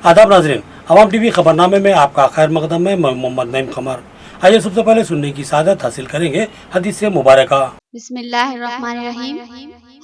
आदाब नाज़रीन, अवाम टीवी खबरनामे में आपका खैर मकदम है। मैं मोहम्मद नईम कमर। आइए सबसे पहले सुनने की सादत हासिल करेंगे हदीस मुबारका। बिस्मिल्लाहिर्रहमानिर्रहीम।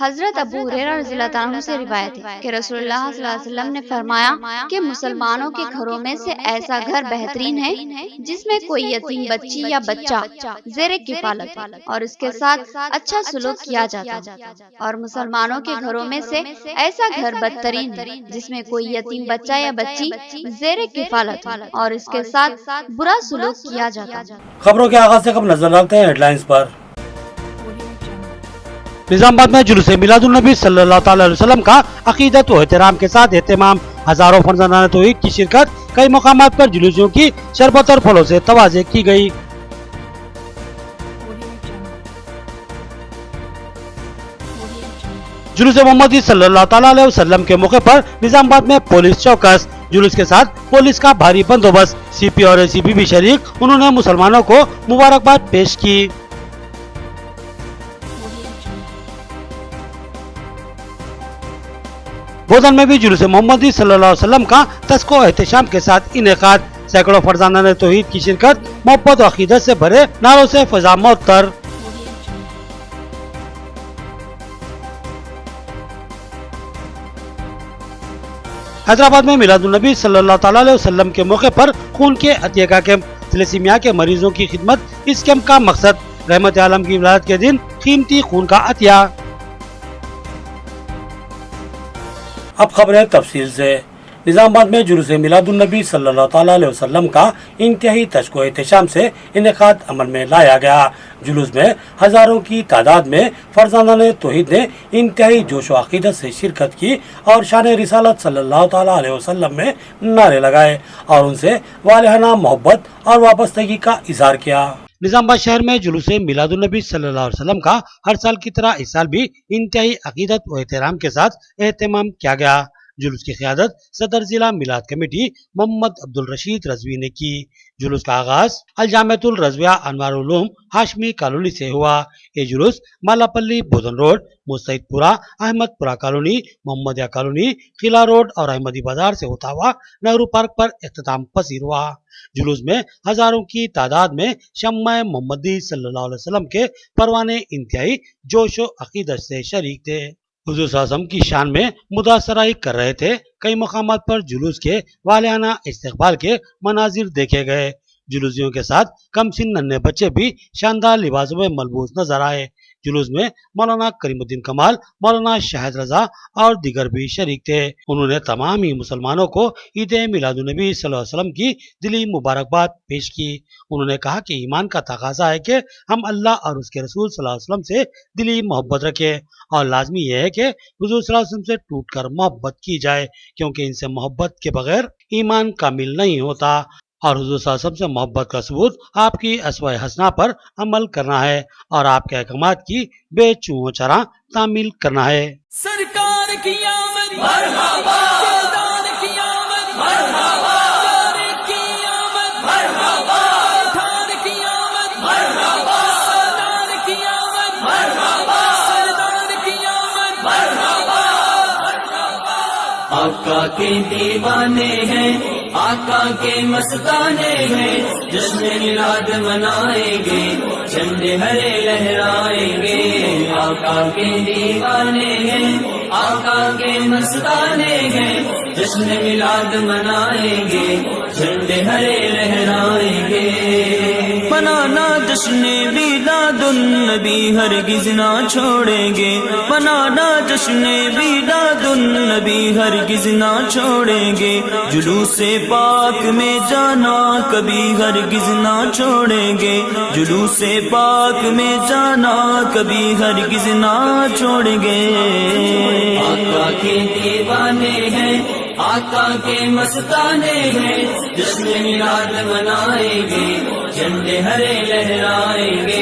हजरत अबू हुरैरा रज़ियल्लाहु अन्हु से रिवायत है कि रसूलुल्लाह सल्लल्लाहु अलैहि वसल्लम ने फरमाया कि मुसलमानों के घरों में से ऐसा घर बेहतरीन है जिसमें कोई यतीम बच्ची या बच्चा ज़ेरे किफालत और उसके साथ अच्छा सलूक किया जाता है, और मुसलमानों के घरों में से ऐसा घर बदतरीन है जिसमें कोई यतीम बच्चा या बच्ची ज़ेरे किफालत और इसके साथ बुरा सलूक किया जाता है। खबरों के आगाज से कब नजर डालते हैं हेडलाइंस पर। निजामाबाद में जुलूस मिलादुन्नबी सल्लल्लाहु अलैहि वसल्लम का अकीदत व एहतराम के साथ एहतमाम। हजारों फरजानाने तौहीद की शिरकत। कई मकामात पर जुलूसियों की शरबत और फलों से तवाज़े की गई। जुलूस मोहम्मदी सल्लल्लाहु अलैहि वसल्लम के मौके पर निजामाबाद में पुलिस चौकस। जुलूस के साथ पुलिस का भारी बंदोबस्त। सीपी और एसीपी भी शरीक। उन्होंने मुसलमानों को मुबारकबाद पेश की। बोधन में भी जुलूस मोहम्मदी सल्लल्लाहु अलैहि वसल्लम का तस्को एहतशाम के साथ इनेकाद। सैकड़ों फरजानाने तौहीद की शिरकत। मोहब्बत और अकीदत से भरे नारों से फजा मुअत्तर। हैदराबाद में मिलादुन्नबी सल्लल्लाहु अलैहि वसल्लम के मौके पर खून के अतिया का कैंप। थैलेसीमिया के मरीजों की खिदमत इस कैंप का मकसद। रहमत आलम की विलादत के दिन कीमती खून का अतिया। अब खबरें तफसील से। निजामाबाद में जुलूस मिलादुन्नबी सल्लल्लाहु अलैहि वसल्लम का इंतहाई तशको एहतशाम से इनेकाद अमल में लाया गया। जुलूस में हजारों की तादाद में फरजानाने तौहीद ने इंतहाई जोश व अकीदत से शिरकत की और शान रिसालत सल्लल्लाहु अलैहि वसल्लम में नारे लगाए और उनसे वालिहाना मोहब्बत और वाबस्तगी का इजहार किया। निजामाबाद शहर में जुलूस मिलादुन्नबी सल्लल्लाहु अलैहि वसल्लम का हर साल की तरह इस साल भी इंतहाई अकीदत व एहतराम के साथ एहतमाम किया गया। जुलूस की क़ियादत सदर जिला मिलाद कमेटी मोहम्मद अब्दुल रशीद रजवी ने की। जुलूस का आगाज अलजामियतुल रज़विया अनवारुल उलूम हाशमी कॉलोनी से हुआ। ये जुलूस Malapalli Bodhan road, Mustaidpura, Ahmedpura colony, Mohammadiya colony, Qila road और अहमदी बाजार से होता हुआ नेहरू पार्क पर इख्तिताम पसीर हुआ। जुलूस में हजारों की तादाद में शम्मा मोहम्मदी सल्लल्लाहु अलैहि वसल्लम के परवाने इंतहाई जोश व अकीदत से शरीक थे। हुजूर सल्लल्लाहु अलैहि वसल्लम की शान में मुदासराई कर रहे थे। कई मकामात पर जुलूस के वालियाना इस्तकबाल के मनाजिर देखे गए। जुलूसियों के साथ कम सिन नन्हे बच्चे भी शानदार लिबासों में मलबूस नजर आए। जुलूस में मौलाना करीमुद्दीन कमाल, मौलाना शाहिद रजा और दीगर भी शरीक थे। उन्होंने तमाम ही मुसलमानों को ईद मिलादुन्नबी सल्लल्लाहु अलैहि वसल्लम की दिली मुबारकबाद पेश की। उन्होंने कहा कि ईमान का तकाजा है कि हम अल्लाह और उसके रसूल सल्लल्लाहु अलैहि वसल्लम से दिली मोहब्बत रखें और लाजमी यह है कि हुजूर सल्लल्लाहु अलैहि वसल्लम से टूटकर मोहब्बत की जाए, क्योंकि इनसे मोहब्बत के बगैर ईमान कामिल नहीं होता और हुजूर सल्लल्लाहु अलैहि वसल्लम से मोहब्बत का सबूत आपकी अस्वा हसना पर अमल करना है और आपके अहकामात की बेचूहो चरा तामील करना है। सरकार की आमद मरहबा, दिलदार की आमद मरहबा, यार की आमद मरहबा, ठार की आमद मरहबा, सरदार की आमद मरहबा, सरदार की आमद मरहबा। आका के दीवाने हैं, आका के मस्ताने हैं, जश्न मिलाद मनाएंगे, झंडे हरे लहराएंगे। आका के दीवाने हैं, आका के मस्ताने हैं, जश्न मिलाद मनाएंगे, झंडे हरे लहराएंगे। मनाना जश्न मिलादुन्नबी हरगिज़ ना छोड़ेंगे, मनाना जश्न मिलादुन्नबी हरगिज़ ना छोड़ेंगे। जुलूसे पाक में जाना कभी हरगिज़ ना छोड़ेंगे, जुलूसे पाक में जाना कभी हरगिज़ ना छोड़ेंगे। आका के दीवाने हैं, आका के मस्ताने हैं, जश्न मिलाद मनाएंगे, झंडे हरे लहराएंगे।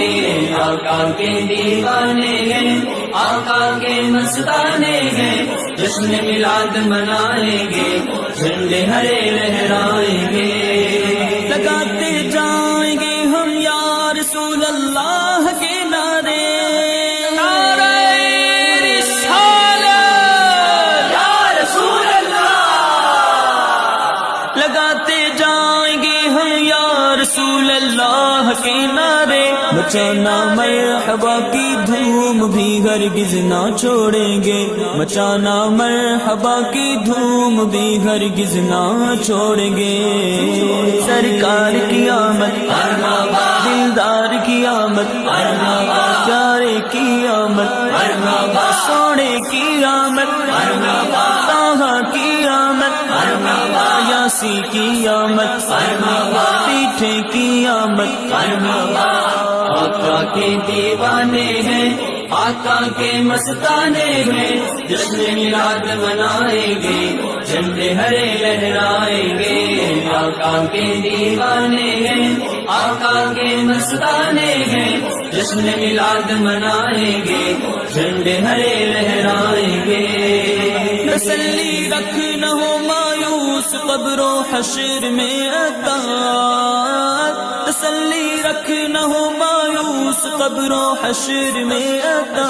आका के दीवाने हैं, आका के मस्ताने हैं, जश्न मिलाद मनाएंगे, झंडे हरे लहराएंगे। लगाते जाएंगे हम या रसूल अल्लाह के नारे, لگاتے جائیں گے ہم یا رسول اللہ کے نعرے، مچانا مرحبا کی دھوم بھی ہرگز نہ چھوڑیں گے، مچانا مرحبا کی دھوم بھی ہرگز نہ چھوڑیں گے۔ سرکار کی آمد مرحبا، دلدار کی آمد مرحبا، پیارے کی آمد مرحبا، سونے کی آمد مرحبا، طٰہٰ کی آمد مرحبا، یاسی کی آمد مرحبا، پیٹھے کی آمد مرحبا۔ آقا کے دیوانے ہیں، آقا کے مستانے ہیں، جشن میلاد منائیں گے، جھنڈے ہرے لہرائیں گے۔ آقا کے دیوانے ہیں، آقا کے مستانے ہیں، جشن میلاد منائیں گے، جھنڈے ہرے لہرائیں گے۔ تسلی رکھ نہ ہو مایوس قبر و حشر میں عطا، تسلی رکھ نہ ہو مایوس قبر و حشر میں عطا،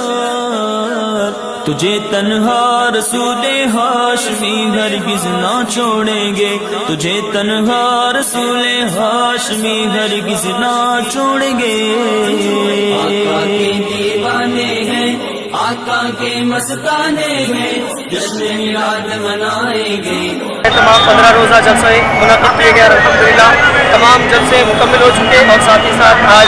تجھے تنہا رسول ہاشمی ہرگز نہ چھوڑیں گے، تجھے تنہا رسول ہاشمی ہرگز نہ چھوڑیں گے۔ آقا کے دیوانے ہیں، آقا کے مستانے ہیں، جشن میلاد منائیں گے۔ تمام 15 روزہ جلسے منعقد کیے گئے، الحمدللہ تمام جلسے مکمل ہو چکے، اور ساتھ ہی ساتھ آج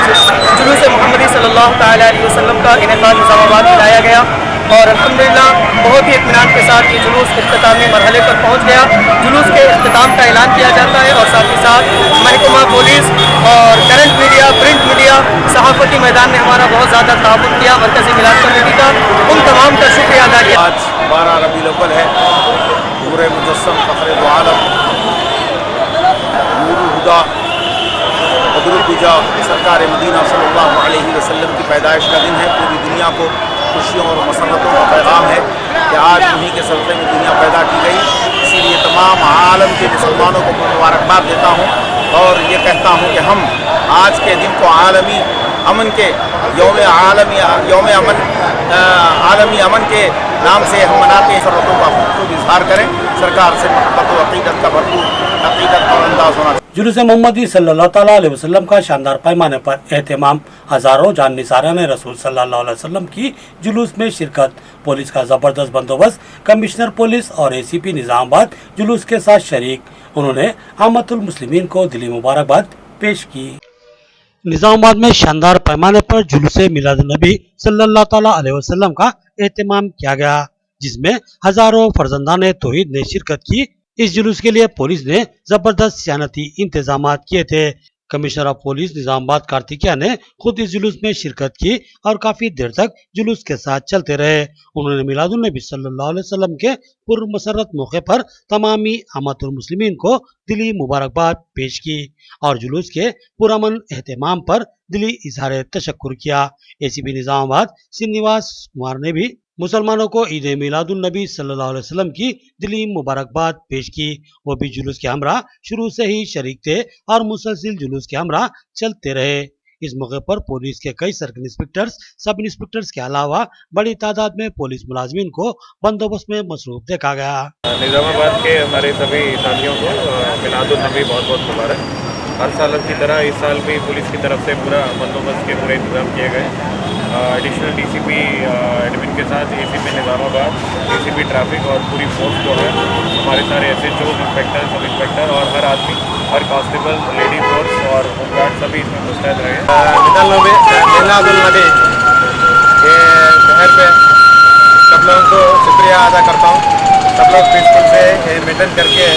جلوس محمدی صلی اللہ تعالیٰ علیہ وسلم کا انعقاد نظام آباد میں لایا گیا، اور الحمدللہ بہت ہی اطمینان کے ساتھ یہ جلوس اختتامی مرحلے پر پہنچ گیا۔ جلوس کے اختتام کا اعلان کیا جاتا ہے، اور ساتھ ہی ساتھ محکمہ پولیس اور کرنٹ میڈیا، پرنٹ میڈیا، صحافتی میدان نے ہمارا بہت زیادہ تعاون کیا، مرکزی میلاد کمیٹی کا ان تمام کا شکریہ ادا کیا۔ آج 12 ربیع الاول ہے، نور مجسم فخر دو عالم نور الہدا بدر الدجا سرکار مدینہ صلی اللہ علیہ وسلم کی پیدائش کا دن ہے۔ پوری دنیا کو خوشیوں اور مسرتوں کا پیغام ہے کہ آج انہیں کے صدقے میں دنیا پیدا کی گئی، اسی لیے تمام عالم کے مسلمانوں کو مبارکباد دیتا ہوں، اور یہ کہتا ہوں کہ ہم آج کے دن کو عالمی امن کے عالمی امن کے نام سے ہم مناتے ہیں، مسرتوں کا خوب اظہار کریں، سرکار سے محبت و عقیدت کا بھرپور عقیدت اور انداز ہونا چاہیے۔ جلوس محمدی صلی اللہ تعالیٰ علیہ وسلم کا شاندار پیمانے پر اہتمام، ہزاروں جان نثاران رسول صلی اللہ علیہ وسلم کی جلوس میں شرکت، پولیس کا زبردست بندوبست، کمشنر پولیس اور اے سی پی نظام آباد جلوس کے ساتھ شریک، انہوں نے عامت المسلمین کو دلی مبارکباد پیش کی۔ نظام آباد میں شاندار پیمانے پر جلوس میلاد النبی صلی اللہ تعالیٰ علیہ وسلم کا اہتمام کیا گیا، جس میں ہزاروں فرزندان توحید نے شرکت کی۔ اس جلوس کے لیے پولیس نے زبردست صیانتی انتظامات کیے تھے۔ کمشنر آف پولیس نظام آباد کارتکیہ نے خود اس جلوس میں شرکت کی اور کافی دیر تک جلوس کے ساتھ چلتے رہے۔ انہوں نے میلاد النبی صلی اللہ علیہ وسلم کے پرمسرت موقع پر تمامی عامت المسلمین کو دلی مبارکباد پیش کی اور جلوس کے پرامن اہتمام پر دلی اظہار تشکر کیا۔ اے سی پی نظام آباد سرینواس کمار نے بھی مسلمانوں کو عید میلاد النبی صلی اللہ علیہ وسلم کی دلی مبارکباد پیش کی۔ وہ بھی جلوس کے ہمراہ شروع سے ہی شریک تھے اور مسلسل جلوس کے ہمراہ چلتے رہے۔ اس موقع پر پولیس کے کئی سرکل انسپکٹرز، سب انسپکٹرز کے علاوہ بڑی تعداد میں پولیس ملازمین کو بندوبست میں مصروف دیکھا گیا۔ نظام آباد کے ہمارے سبھی ساتھیوں کو میلاد النبی بہت بہت مبارک۔ ہر سال کی طرح اس سال بھی پولیس کی طرف سے پورا بندوبست کے پورے انتظام کیے گئے۔ ایڈیشنل ڈی سی پی ایڈمن کے ساتھ اے سی پی نظام آباد، اے سی پی ٹریفک اور پوری فورس جو ہے ہمارے سارے S H Os, inspector, sub inspector اور ہر آدمی، ہر کانسٹیبل، لیڈی فورس اور ہوم گارڈ سبھی اس میں مستعد رہے۔ میلاد النبی کے شہر پہ سب لوگوں کو شکریہ ادا کرتا ہوں، سب لوگ پیسفل سے مینٹین کر کے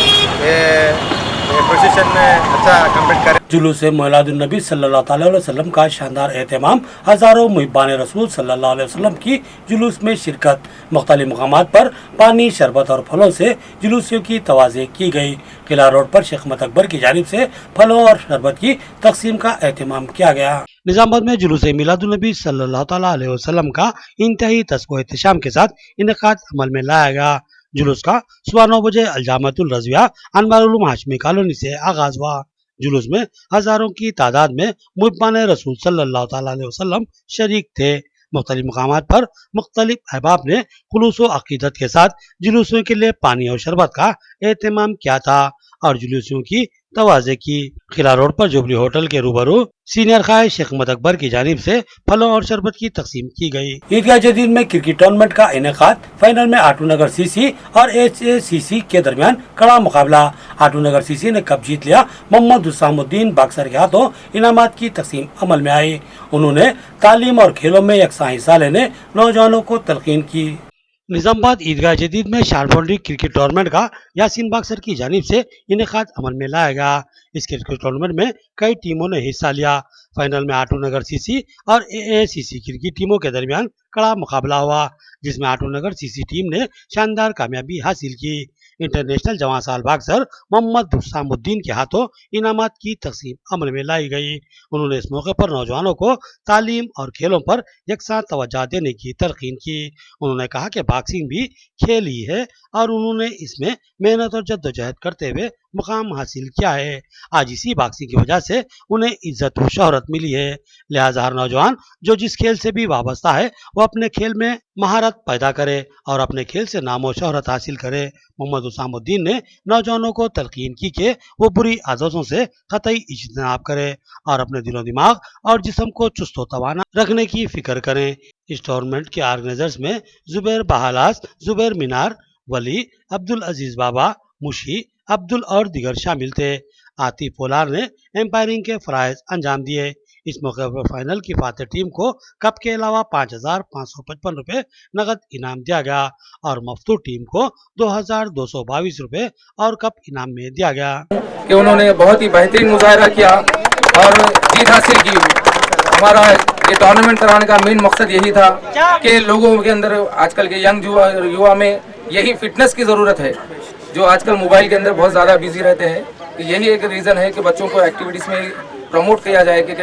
پوزیشن میں اچھا کمپلیٹ کریں۔ جلوس میلاد النبی صلی اللہ تعالیٰ علیہ وسلم کا شاندار اہتمام، ہزاروں محبان رسول صلی اللہ علیہ وسلم کی جلوس میں شرکت، مختلف مقامات پر پانی، شربت اور پھلوں سے جلوسیوں کی توازی کی گئی۔ قلعہ روڈ پر شیخ احمد اکبر کی جانب سے پھلوں اور شربت کی تقسیم کا اہتمام کیا گیا۔ نظام آباد میں جلوس میلاد النبی صلی اللہ تعالیٰ علیہ وسلم کا انتہائی تسک و احتشام کے ساتھ انعقاد عمل میں لایا گیا۔ جلوس کا صبح 9 بجے الجامعۃ الرضویہ انوار العلوم ہاشمی کالونی سے آغاز ہوا۔ جلوس میں ہزاروں کی تعداد میں محبان رسول صلی اللہ تعالیٰ علیہ وسلم شریک تھے۔ مختلف مقامات پر مختلف احباب نے خلوص و عقیدت کے ساتھ جلوسوں کے لیے پانی اور شربت کا اہتمام کیا تھا اور جلوسیوں کی توازے کی۔ قلعہ روڈ پر جوبلی ہوٹل کے روبرو سینئر قائد شیخ احمد اکبر کی جانب سے پھلوں اور شربت کی تقسیم کی گئی۔ عیدگاہ جدید میں کرکٹ ٹورنامنٹ کا انعقاد، فائنل میں آٹو نگر سی سی اور ایچ اے سی سی کے درمیان کڑا مقابلہ۔ آٹو نگر سی سی نے کپ جیت لیا۔ محمد حسام الدین باکسر کے ہاتھوں انعامات کی تقسیم عمل میں آئی۔ انہوں نے تعلیم اور کھیلوں میں یکساں حصہ لینے نوجوانوں کو تلقین کی۔ نظام آباد عیدگاہ جدید میں شارٹ باؤنڈری کرکٹ ٹورنامنٹ کا یاسین باکسر کی جانب سے انعقاد عمل میں لایا گیا۔ اس کرکٹ ٹورنامنٹ میں کئی ٹیموں نے حصہ لیا۔ فائنل میں آٹو نگر سی سی اور اے سی سی کرکٹ ٹیموں کے درمیان کڑا مقابلہ ہوا، جس میں آٹو نگر سی سی ٹیم نے شاندار کامیابی حاصل کی۔ انٹرنیشنل جوان سال باکسر محمد حسام الدین کے ہاتھوں انعامات کی تقسیم عمل میں لائی گئی۔ انہوں نے اس موقع پر نوجوانوں کو تعلیم اور کھیلوں پر یکساں توجہ دینے کی تلقین کی۔ انہوں نے کہا کہ باکسنگ بھی کھیل ہی ہے اور انہوں نے اس میں محنت اور جدوجہد کرتے ہوئے مقام حاصل کیا ہے۔ آج اسی باکسنگ کی وجہ سے انہیں عزت و شہرت ملی ہے، لہٰذا ہر نوجوان جو جس کھیل سے بھی وابستہ ہے وہ اپنے کھیل میں مہارت پیدا کرے اور اپنے کھیل سے نام و شہرت حاصل کرے۔ محمد حسام الدین نے نوجوانوں کو تلقین کی کہ وہ بری عادتوں سے قطعی اجتناب کرے اور اپنے دل و دماغ اور جسم کو چست و توانا رکھنے کی فکر کریں۔ اس ٹورنامنٹ کے آرگنائزرز میں زبیر بہالاس، زبیر مینار، ولی، عبدالعزیز بابا، مشی، عبدال اور دیگر شامل تھے۔ عاطف پولار نے امپائرنگ کے فرائض انجام دیے۔ اس موقع پر فائنل کی فاتح ٹیم کو کپ کے علاوہ 5,555 روپے نقد انعام دیا گیا اور مفتوح ٹیم کو 2,222 روپے اور کپ انعام میں دیا گیا۔ کہ انہوں نے بہت ہی بہترین مظاہرہ کیا اور جیت حاصل کی۔ ہمارا یہ ٹورنامنٹ کرانے کا مین مقصد یہی تھا کہ لوگوں کے اندر، آج کل کے ینگ یوا میں یہی فٹنس کی ضرورت ہے، جو آج کل موبائل کے اندر بہت زیادہ بیزی رہتے ہیں۔ یہی ایک ریزن ہے کہ بچوں کو ایکٹیویٹیز میں پروموٹ کیا جائے کہ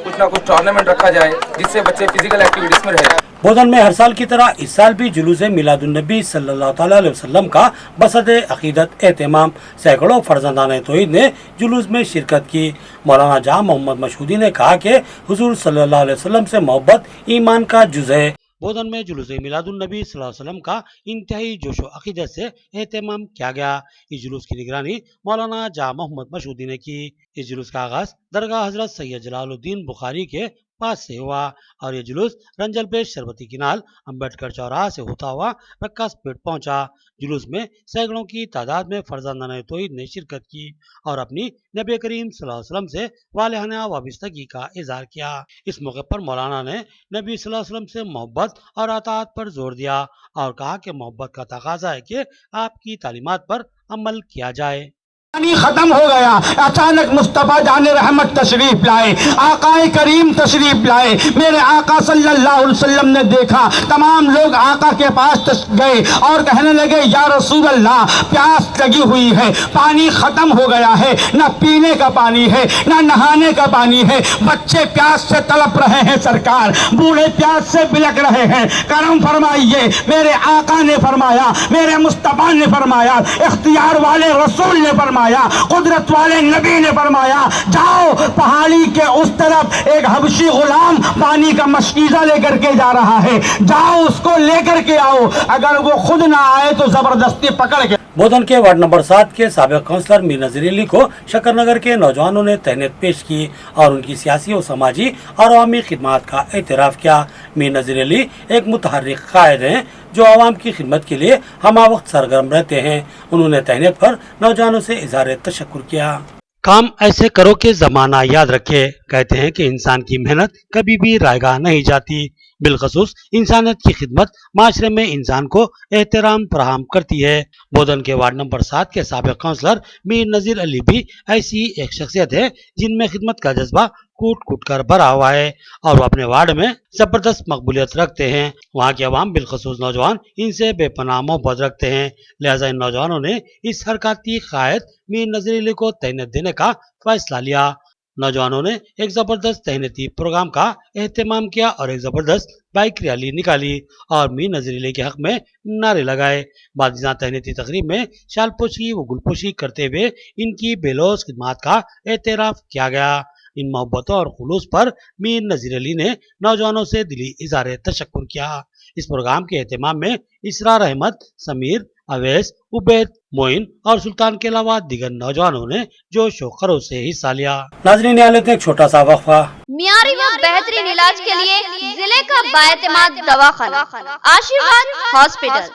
کچھ نہ کچھ ٹورنامنٹ رکھا جائے جس سے بچے فزیکل ایکٹیویٹیز میں رہیں۔ بودھن میں ہر سال کی طرح اس سال بھی جلوس میلاد النبی صلی اللہ تعالیٰ علیہ وسلم کا بصد عقیدت اہتمام۔ سینکڑوں فرزندان توحید نے جلوس میں شرکت کی۔ مولانا جہاں محمد مشہودی نے کہا کہ حضور صلی اللہ علیہ وسلم سے محبت ایمان کا جز ہے۔ بودھن میں جلوس میلاد النبی صلی اللہ علیہ وسلم کا انتہائی جوش و عقیدت سے اہتمام کیا گیا۔ اس جلوس کی نگرانی مولانا جہاں محمد مشہودی نے کی۔ اس جلوس کا آغاز درگاہ حضرت سید جلال الدین بخاری کے پاس سے ہوا اور یہ جلوس رنجل پیش شربتی کنال امبیڈکر چوراہا سے ہوتا ہوا رکاس پیٹ پہنچا۔ جلوس میں سینکڑوں کی تعداد میں فرزندان توحید نے شرکت کی اور اپنی نبی کریم صلی اللہ علیہ وسلم سے والہانہ وابستگی کا اظہار کیا۔ اس موقع پر مولانا نے نبی صلی اللہ علیہ وسلم سے محبت اور اطاعت پر زور دیا اور کہا کہ محبت کا تقاضا ہے کہ آپ کی تعلیمات پر عمل کیا جائے۔ پانی ختم ہو گیا، اچانک مصطفیٰ جان رحمت تشریف لائے، آقا کریم تشریف لائے۔ میرے آقا صلی اللہ علیہ وسلم نے دیکھا، تمام لوگ آقا کے پاس گئے اور کہنے لگے یا رسول اللہ پیاس لگی ہوئی ہے، پانی ختم ہو گیا ہے، نہ پینے کا پانی ہے نہ نہانے کا پانی ہے، بچے پیاس سے تڑپ رہے ہیں سرکار، بوڑھے پیاس سے بلک رہے ہیں، کرم فرمائیے۔ میرے آقا نے فرمایا، میرے مصطفیٰ نے فرمایا، اختیار والے رسول نے فرمایا، قدرت والے نبی نے فرمایا، جاؤ پہاڑی کے اس طرف ایک حبشی غلام پانی کا مشکیزہ لے کر کے جا رہا ہے، جاؤ اس کو لے کر کے آؤ، اگر وہ خود نہ آئے تو زبردستی پکڑ کے۔ بودھن کے وارڈ نمبر 7 کے سابق کونسلر میر نذیر علی کو شکر نگر کے نوجوانوں نے تہنیت پیش کی اور ان کی سیاسی و سماجی اور عوامی خدمات کا اعتراف کیا۔ میر نذیر علی ایک متحرک قائد ہیں جو عوام کی خدمت کے لیے ہمہ وقت سرگرم رہتے ہیں۔ انہوں نے تہنیت پر نوجوانوں سے اظہار تشکر کیا۔ کام ایسے کرو کہ زمانہ یاد رکھے۔ کہتے ہیں کہ انسان کی محنت کبھی بھی رائے گاہ نہیں جاتی، بالخصوص انسانیت کی خدمت معاشرے میں انسان کو احترام فراہم کرتی ہے۔ بودھن کے وارڈ نمبر 7 کے سابق کونسلر میر نذیر علی بھی ایسی ایک شخصیت ہے جن میں خدمت کا جذبہ کوٹ کوٹ کر بھرا ہوا ہے اور وہ اپنے وارڈ میں زبردست مقبولیت رکھتے ہیں۔ وہاں کے عوام بالخصوص نوجوان ان سے بے پناہ محبت رکھتے ہیں، لہٰذا ان نوجوانوں نے اس حرکاتی قائد میر نذیر علی کو تہنیت دینے کا فیصلہ لیا۔ نوجوانوں نے ایک زبردست تہنیتی پروگرام کا اہتمام کیا اور ایک زبردست بائک ریلی نکالی اور میر نذیر علی کے حق میں نعرے لگائے۔ بعد ازاں تہنیتی تقریب میں شال پوشی و گل پوشی کرتے ہوئے ان کی بے لوث خدمات کا اعتراف کیا گیا۔ ان محبتوں اور خلوص پر میر نذیر علی نے نوجوانوں سے دلی اظہار تشکر کیا۔ اس پروگرام کے اہتمام میں اسرار احمد، سمیر، अवैस, उबैद, मोइन और सुल्तान के अलावा दीगर नौजवानों ने जोश व खरोश से हिस्सा लिया। नाज़रीन, यहाँ लेते हैं एक छोटा सा वक्फा। मियारी व बेहतरीन इलाज के लिए जिले का बाएतमाद दवाखाना आशीर्वाद हॉस्पिटल।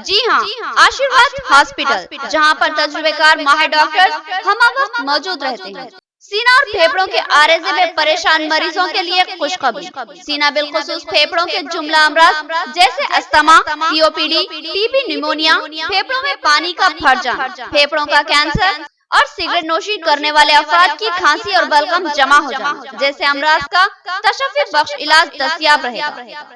जी हाँ, आशीर्वाद हॉस्पिटल, जहाँ पर तजुर्बेकार माहिर डॉक्टर्स हर वक्त मौजूद रहते हैं। सीना और फेफड़ों के आरेजे में परेशान मरीजों के लिए खुशखबरी। सीना बिलखुसूस फेफड़ों के जुमला अमराज जैसे अस्थमा, सीओपीडी, टीबी, निमोनिया, फेफड़ों में पानी का भर जाना, फेफड़ों का कैंसर और सिगरेट नोशी करने वाले अफराद की खांसी और बलगम जमा हो जाना जैसे अमराज का तशफ़्फ़ी बख्श इलाज दस्तयाब रहेगा,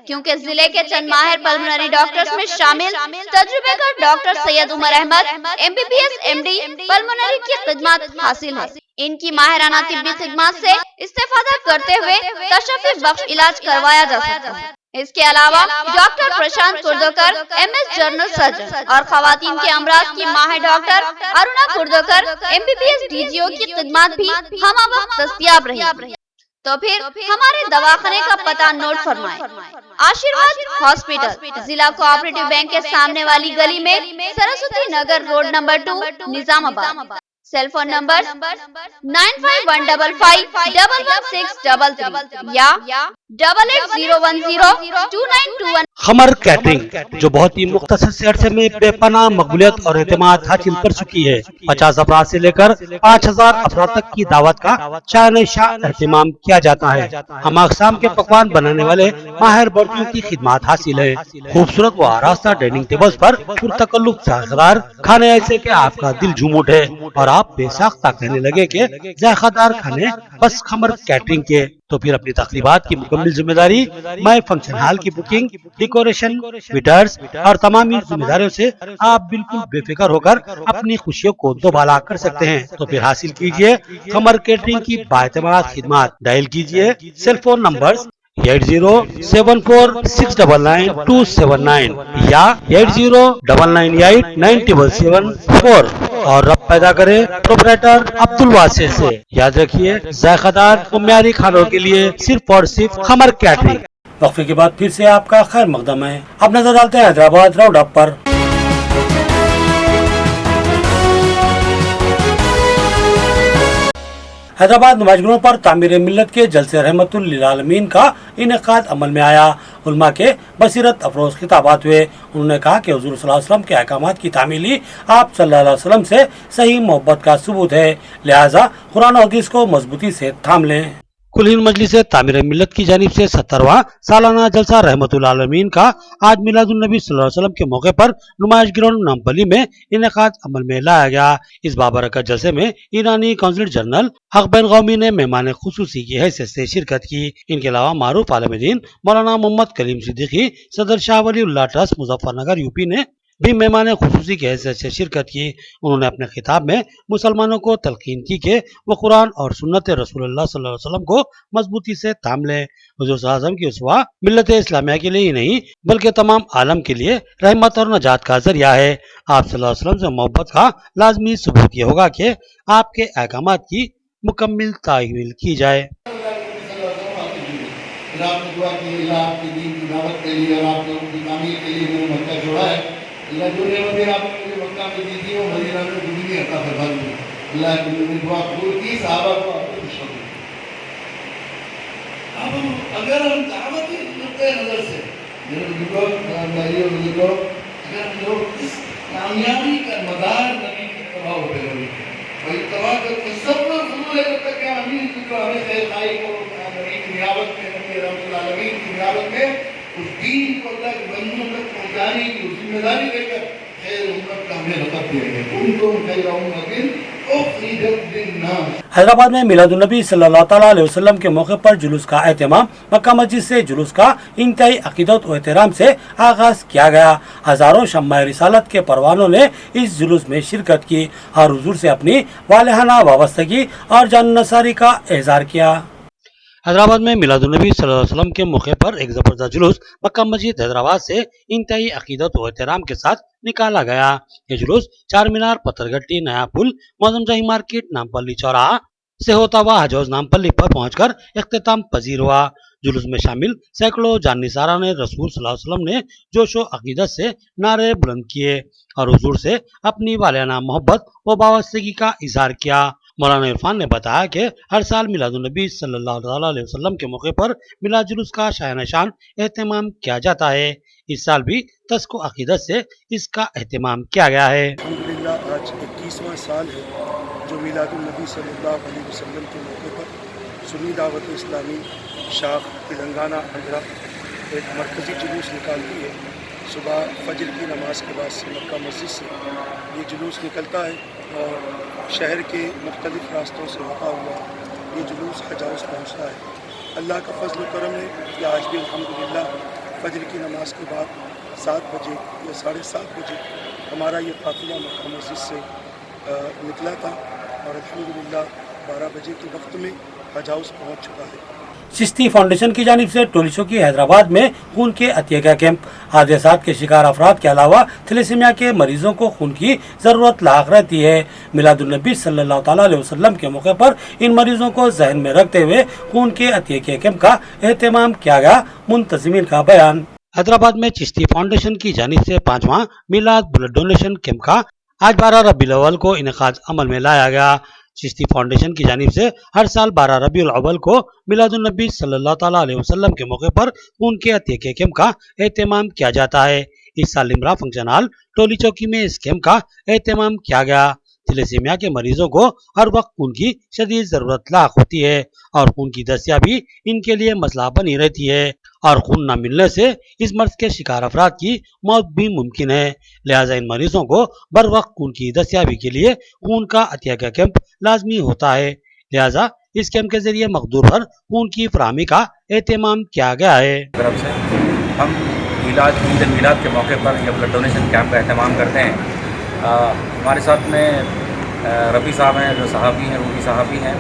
क्योंकि जिले के चंद माहिर पल्मोनरी डॉक्टर्स में शामिल तजुर्बेकार doctor Syed Umar Ahmed MBBS MD pulmonary की खिदमत हासिल है। इनकी माहिराना तिब्बी खिदमत से इस्तेफादा करते हुए तशफ़्फ़ी बख्श इलाज करवाया जा सकता है। इसके अलावा डॉक्टर प्रशांत कुर्दोकर MS जनरल सर्जन और खवातीन के अमराज की माहिर डॉक्टर अरुणा कुर्दोकर MBBS DGO की खिदमत भी हम वक्त दस्तयाब रहेगी। तो फिर हमारे दवाखाने का पता नोट फरमाएं। आशीर्वाद हॉस्पिटल, जिला कोऑपरेटिव बैंक के सामने वाली गली में, Saraswati Nagar road number 2, Nizamabad. Cell phone number 9515511633 या 8801029221। खमर कैटरिंग, जो बहुत ही मुख्तसर से अरसे में बेपनाह मकबूलियत और एतमाद हासिल कर चुकी है। 50 अफराद से लेकर 5000 अफराद तक की दावत का शान शाह एहतमाम किया जाता है। हम अक़साम के पकवान बनाने वाले माहिर बर्तियों की खिदमत हासिल है। खूबसूरत व आरास्ता डाइनिंग टेबल्स पर पुरतकल्लुफ़ जायकेदार खाने ऐसे के आपका दिल झूम उठे और आप बेसाख्ता कहने लगे कि जायकेदार खाने बस खमर कैटरिंग के। तो फिर अपनी तकरीबात की मुकम्मल जिम्मेदारी मैं फंक्शन हॉल की बुकिंग, डेकोरेशन, वेटर्स और तमाम जिम्मेदारियों से आप बिल्कुल बेफिक्र होकर अपनी खुशियों को दोबाला कर सकते हैं। तो फिर हासिल कीजिए खमर कैटरिंग की बाएतमाद खिदमत। डायल कीजिए सेल फोन नंबर 8074699279 या 8099897774 और रब पैदा करे प्रोपराइटर अब्दुल वासिर से। याद रखिए, जायकेदार और म्यारी खानों के लिए सिर्फ और सिर्फ खमर कैटरिंग। वक्फे के बाद फिर से आपका खैर मकदम है। अब नजर डालते हैं हैदराबाद राउंड अप पर। हैदराबाद नमाज़गृहों पर तामीर मिल्लत के जलसे रहमतुल लिल आलमीन का इनेकाद अमल में आया। उलमा के बसीरत अफरोज खिताबात हुए। उन्होंने कहा कि हुज़ूर सल्लल्लाहु अलैहि वसल्लम के अहकामात की तामीली आप सल्लल्लाहु अलैहि वसल्लम से सही मोहब्बत का सबूत है, लिहाजा कुरान और हदीस को मजबूती से थाम लें। कुल हिंद मजलिस तामीर मिल्लत की जानिब से 70वां सालाना जलसा रहमतुल आलमीन का आज मिलादुन्नबी सल्लल्लाहु अलैहि वसल्लम के मौके पर नुमाइश ग्राउंड नामपल्ली में इनेकाद अमल में लाया गया। इस बाबरकत जलसे में ईरानी कौंसलर जनरल हक बैन कौमी ने मेहमान खुसूसी की हैसियत से शिरकत की। इनके अलावा मारूफ आलम दीन मौलाना मोहम्मद कलीम सिद्दीकी, सदर शाह वलीउल्लाह ट्रस्ट मुजफ्फरनगर UP ने भी मेहमान खुसूसी की हैसियत से शिरकत की। उन्होंने अपने खिताब में मुसलमानों को तलकीन की कि वो कुरान और सुन्नत रसूलुल्लाह सल्लल्लाहु अलैहि वसल्लम को मजबूती से थाम लें। हुज़ूर सल्लल्लाहु अलैहि वसल्लम की उसवा मिल्लत इस्लामिया के लिए ही नहीं बल्कि तमाम आलम के लिए रहमत और नजात का जरिया है। आप सल्लल्लाहु अलैहि वसल्लम से मोहब्बत का लाजमी सबूत ये होगा कि आपके अहकामात की मुकम्मल तामील की जाए। अल्लाह जो नेमतें आपने मुझे मक्का में दी थी वो मदीना में दुगनी अता फरमा दी। अल्लाह की दुआ कबूल की, सहाबा को आपने खुशखबरी। अब अगर हम दावत के नुक्ते नजर से मेरे बुजुर्गों अगर हम लोग इस कामयाबी का मदार नबी की तबाह पे लगे भाई तबाह का तसव्वुर ज़रूर है तक कि अमीन को हमें खैर खाई को नबी की नियाबत में नबी रहमतुल्लाह अलैहि की नियाबत में उस दीन को अल्लाह के बंदों तक पहुंचाने की जिम्मेदारी लेकर खैर उम्मत का हमें लक़ब दिया गया। उनको खैर उम्मतिन उखरिजत लिन्नास। हैदराबाद में मिलादुन्नबी सल्लल्लाहु ताला अलैहि वसल्लम के मौके पर जुलूस का एहतमाम मक्का मस्जिद से जुलूस का इंतहाई अकीदत और एहतराम से आगाज किया गया। हजारों शम्माए रिसालत के परवानों ने इस जुलूस में शिरकत की और हुजूर से अपनी वालेहाना वाबस्तगी और जान नसारी का इज़हार किया। हैदराबाद में मिलादुन्नबी सल्लल्लाहु अलैहि वसल्लम के मौके पर एक जबरदस्त जुलूस मक्का मस्जिद हैदराबाद से इंतहाई अकीदत और एहतराम के साथ निकाला गया। ये जुलूस चार मीनार, पत्थरगट्टी, नया पुल, मौजम शाही मार्केट, नामपल्ली चौराहा से होता हुआ हजौज नामपल्ली पर पहुंचकर इख्तिताम पजीर हुआ। जुलूस में शामिल सैकड़ों जानिसारा ने रसूल सल्लल्लाहु अलैहि वसल्लम ने जोशो अकीदत से नारे बुलंद किए और हुजूर से अपनी वालियाना मोहब्बत व वाबस्तगी का इजहार किया। मौलाना इरफान ने बताया कि हर साल मिलादुन नबी सल्लल्लाहु अलैहि वसल्लम के मौके पर मिलाद जुलूस का शायान शान एहतमाम किया जाता है। इस साल भी तस्को अकीदत से इसका एहतमाम किया गया है। अल्हम्दुलिल्लाह आज 21वां साल है जो मिलादुन नबी सल्लल्लाहु अलैहि वसल्लम के मौके पर सुन्नी दावत इस्लामी शाख तेलंगाना आंध्रा एक मरकज़ी जुलूस निकालती है। सुबह फजर की नमाज के बाद से मक्का मस्जिद से ये जुलूस निकलता है और शहर के मुख्तलिफ़ रास्तों से होता हुआ ये जुलूस हज हाउस पहुँचता है। अल्लाह का फजल करम है कि आज भी अल्हम्दुलिल्लाह फजर की नमाज के बाद 7 बजे या 7:30 बजे हमारा ये काफ़िला मक्का मस्जिद से निकला था और अल्हम्दुलिल्लाह 12 बजे के वक्त में हज हाउस पहुँच चुका है। चिश्ती फाउंडेशन की जानिब से टोली चौकी हैदराबाद में खून के अतिया का कैंप। हादसात के शिकार अफराद के अलावा थैलेसीमिया के मरीजों को खून की जरूरत लाक रहती है। मिलादुन नबी सल्लल्लाहु अलैहि वसल्लम के मौके पर इन मरीजों को जहन में रखते हुए खून के अतिया के कैंप का एहतमाम किया गया। मुंतजिमीन का बयान। हैदराबाद में चिश्ती फाउंडेशन की जानिब से 5वां मिलाद ब्लड डोनेशन कैंप का आज 12 रबीउल अव्वल को इनेकाद अमल में लाया गया। चिश्ती फाउंडेशन की जानिब से हर साल 12 रबीउल अव्वल को मिलादुन नबी सल्लल्लाहु अलैहि वसल्लम के मौके पर खून के अतिया के कैंप का एहतमाम किया जाता है। इस साल लिमरा फंक्शन हॉल टोली चौकी में इस कैंप का एहतमाम किया गया। थैलेसीमिया के मरीजों को हर वक्त खून की शदीद जरूरत लाक होती है और खून की दस्तियाबी इनके लिए मसला बनी रहती है और खून न मिलने से इस मर्ज के शिकार अफराद की मौत भी मुमकिन है। लिहाजा इन मरीजों को बर वक्त खून की दस्तियाबी के लिए खून का अतिया का कैंप लाजमी होता है। लिहाजा इस कैंप के जरिए मकदूर पर खून की फराहमी का एहतमाम किया गया है। तरफ से हम ईद मिलाद के मौके पर यह ब्लड डोनेशन कैंप का एहतमाम करते हैं। हमारे साथ में रफ़ी साहब हैं जो सहाफ़ी हैं, वो भी सहाफ़ी हैं।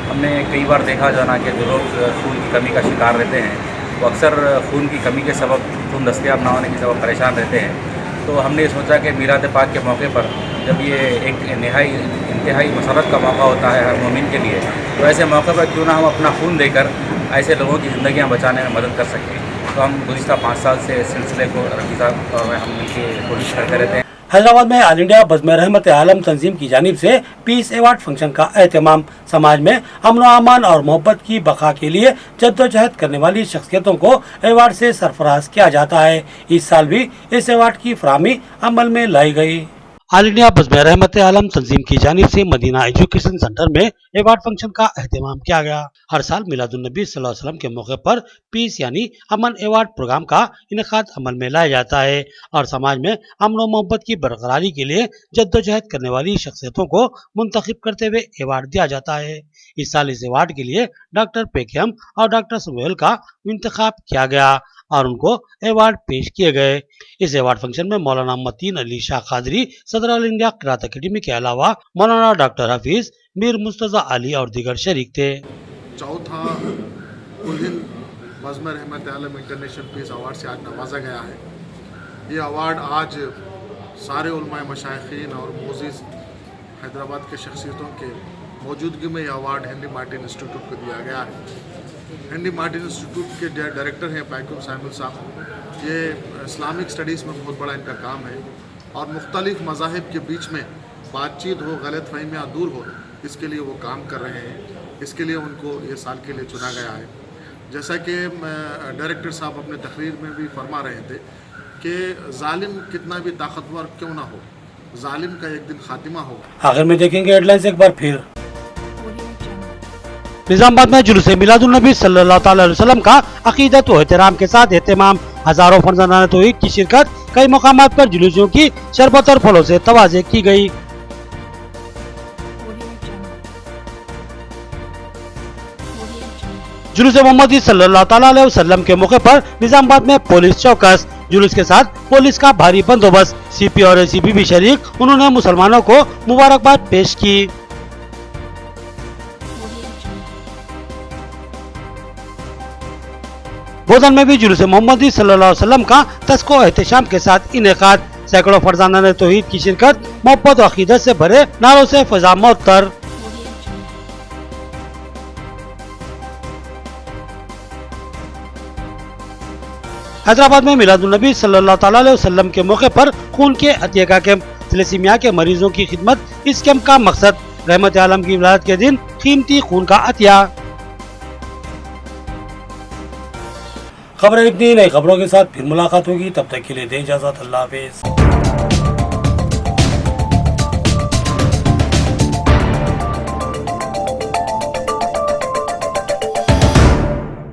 हमने कई बार देखा जाना कि जो लोग खून की कमी का शिकार रहते हैं वो अक्सर खून की कमी के सबब खून दस्तियाब ना होने के सबब परेशान रहते हैं। तो हमने सोचा कि मिलाद पाक के मौके पर जब ये एक इंतहाई मसरत का मौका होता है हर मोमिन के लिए, तो ऐसे मौके पर क्यों ना हम अपना खून देकर ऐसे लोगों की ज़िंदगियाँ बचाने में मदद कर सकें। तो हम गुज़िश्ता 5 साल से इस सिलसिले को रफ़ी साहब और हम मिलकर कोशिश करते रहते हैं। हैदराबाद में ऑल इंडिया बज़्म रहमत आलम तंजीम की जानिब से पीस अवार्ड फंक्शन का एहतमाम। समाज में अमन अमान और मोहब्बत की बका के लिए जद्दोजहद करने वाली शख्सियतों को अवार्ड से सरफराज किया जाता है। इस साल भी इस अवार्ड की फराहमी अमल में लाई गई। ऑल इंडिया बज़्म रहमत आलम तंजीम की जानिब से मदीना एजुकेशन सेंटर में अवार्ड फंक्शन का एहतमाम किया गया। हर साल मिलादुन नबी सल्लल्लाहु अलैहि वसल्लम के मौके पर पीस यानी अमन अवार्ड प्रोग्राम का इनेकाद अमल में लाया जाता है और समाज में अमन व मोहब्बत की बरकरारी के लिए जद्दोजहद करने वाली शख्सियतों को मुंतखब करते हुए अवार्ड दिया जाता है। इस साल इस अवार्ड के लिए डॉक्टर पेकेम और डॉक्टर सुहेल का इंतखाब किया गया और उनको अवार्ड पेश किए गए। इस अवार्ड फंक्शन में मौलाना मतीन अली शाह कादरी सदर ऑल इंडिया क़िरात अकेडमी के अलावा मौलाना डॉक्टर हफीज मीर मुस्तज़ा अली और दीगर शरीक थे। चौथा कुल हिंद बज़्म रहमत आलम इंटरनेशनल पीस अवार्ड से आज नवाजा गया है। ये अवार्ड आज सारे उलमाए मशाइखीन और मोअज़्ज़िज़ हैदराबाद के शख्सियतों के मौजूदगी में यह अवार्ड हेनरी मार्टिन इंस्टीट्यूट को दिया गया है। हेनरी मार्टिन इंस्टीट्यूट के डायरेक्टर हैं पैकुम साइमुल साहब। ये इस्लामिक स्टडीज़ में बहुत बड़ा इनका काम है और मुख्तलिफ़ मज़ाहिब के बीच में बातचीत हो, गलत फहमियाँ दूर हो, इसके लिए वो काम कर रहे हैं। इसके लिए उनको ये साल के लिए चुना गया है। जैसा कि डायरेक्टर साहब अपने तकरीर में भी फरमा रहे थे कि जालिम कितना भी ताकतवर क्यों ना हो, जालिम का एक दिन खातिमा होगा। आखिर में देखेंगे हेडलाइंस एक बार फिर। निजामाबाद में जुलूस मिलादुन नबी सल्लल्लाहु अलैहि वसल्लम का अकीदत व एहतराम के साथ एहतमाम। हजारों फरजानाने तौहीद की शिरकत। कई मकामात पर जुलूसियों की शरबत और फलों से तवाज़े की गई। जुलूस मोहम्मदी सल्लल्लाहु अलैहि वसल्लम के मौके पर निजामाबाद में पुलिस चौकस। जुलूस के साथ पुलिस का भारी बंदोबस्त। सीपी और एसीपी भी शरीक। उन्होंने मुसलमानों को मुबारकबाद पेश की। बोधन में भी जुलूस मोहम्मदी सल्लल्लाहु अलैहि वसल्लम का तस्को एहतशाम के साथ इनेकाद। सैकड़ों फरजानाने तौहीद की शिरकत। मोहब्बत और अकीदत से भरे नारों से फजा मुअत्तर। हैदराबाद में मिलादुन्नबी सल्लल्लाहु अलैहि वसल्लम के मौके पर खून के अतिया कैंप। थैलेसीमिया के मरीजों की खिदमत इस कैंप का मकसद। रहमत आलम की विलादत के दिन कीमती खून का अतिया। खबरें इतनी, नई खबरों के साथ फिर मुलाकात होगी, तब तक के लिए दें इजाजत। अल्लाह हाफिज।